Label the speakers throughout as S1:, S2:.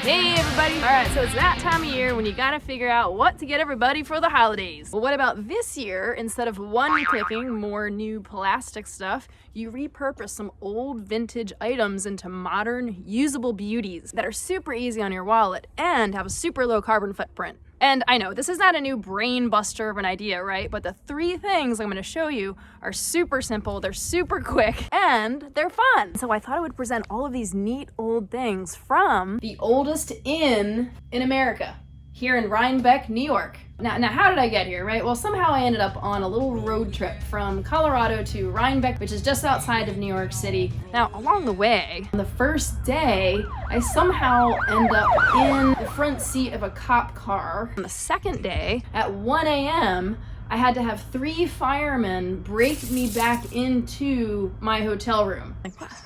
S1: Hey everybody! Alright, so it's that time of year when you gotta figure out what to get everybody for the holidays. Well, what about this year? Instead of one-clicking more new plastic stuff, you repurpose some old vintage items into modern, usable beauties that are super easy on your wallet and have a super low carbon footprint. And I know, this is not a new brain buster of an idea, right? But the three things I'm gonna show you are super simple, they're super quick, and they're fun. So I thought I would present all of these neat old things from the oldest inn in America, here in Rhinebeck, New York. Now how did I get here, right? Well, somehow I ended up on a little road trip from Colorado to Rhinebeck, which is just outside of New York City. Now, along the way, on the first day, I somehow end up in the front seat of a cop car. On the second day, at 1 a.m., I had to have 3 firemen break me back into my hotel room.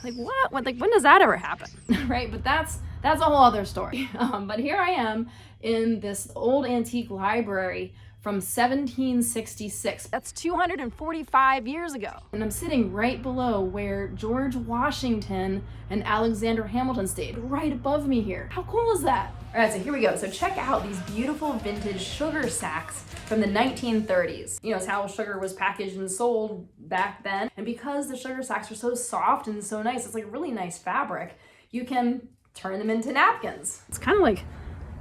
S1: Like what? Like when does that ever happen, right? But that's a whole other story. But here I am in this old antique library from 1766. That's 245 years ago. And I'm sitting right below where George Washington and Alexander Hamilton stayed, right above me here. How cool is that? All right, so here we go. So check out these beautiful vintage sugar sacks from the 1930s. You know, it's how sugar was packaged and sold back then. And because the sugar sacks are so soft and so nice, it's like really nice fabric, you can turn them into napkins. It's kind of like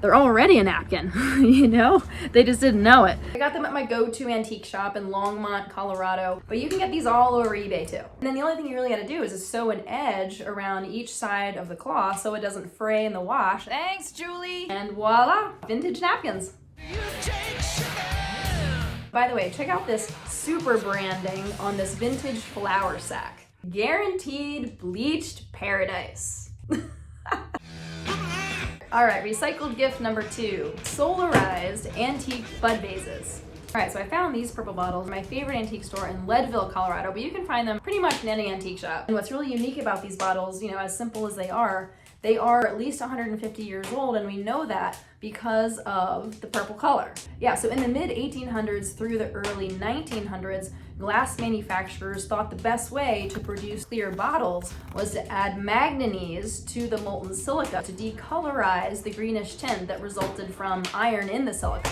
S1: they're already a napkin, you know? They just didn't know it. I got them at my go-to antique shop in Longmont, Colorado, but you can get these all over eBay too. And then the only thing you really gotta do is just sew an edge around each side of the cloth so it doesn't fray in the wash. Thanks, Julie! And voila, vintage napkins. By the way, check out this super branding on this vintage flour sack. Guaranteed bleached paradise. All right, recycled gift number 2, Solarized antique bud vases. All right, so I found these purple bottles in my favorite antique store in Leadville, Colorado, but you can find them pretty much in any antique shop. And what's really unique about these bottles, you know, as simple as they are at least 150 years old, and we know that because of the purple color. Yeah, so in the mid 1800s through the early 1900s, glass manufacturers thought the best way to produce clear bottles was to add manganese to the molten silica to decolorize the greenish tint that resulted from iron in the silica.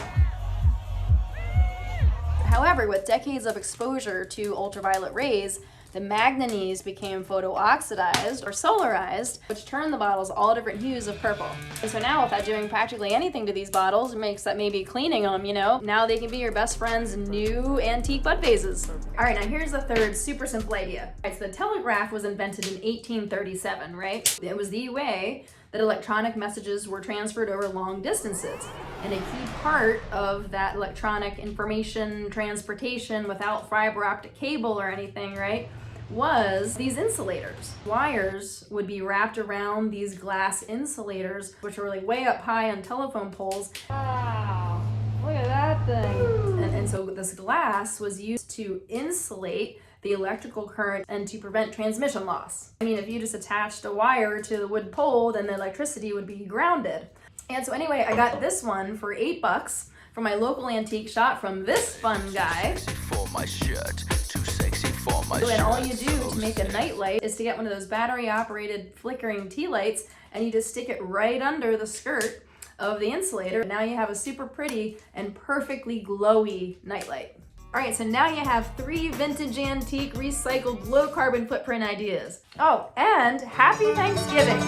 S1: However, with decades of exposure to ultraviolet rays, the manganese became photo-oxidized or solarized, which turned the bottles all different hues of purple. And so now, without doing practically anything to these bottles, it makes that maybe cleaning them, you know, now they can be your best friend's new antique bud vases. All right, now here's the third super simple idea. All right, so the telegraph was invented in 1837, right? It was the way that electronic messages were transferred over long distances. And a key part of that electronic information transportation without fiber optic cable or anything, right, was these insulators. Wires would be wrapped around these glass insulators, which were like way up high on telephone poles. Wow, look at that thing. And so this glass was used to insulate the electrical current and to prevent transmission loss. I mean, if you just attached a wire to the wood pole, then the electricity would be grounded. And so anyway, I got this one for $8 from my local antique shop from this fun guy. And all you do to make a nightlight is to get one of those battery-operated flickering tea lights, and you just stick it right under the skirt of the insulator. Now you have a super pretty and perfectly glowy nightlight. All right, so now you have 3 vintage, antique, recycled, low carbon footprint ideas. Oh, and happy Thanksgiving.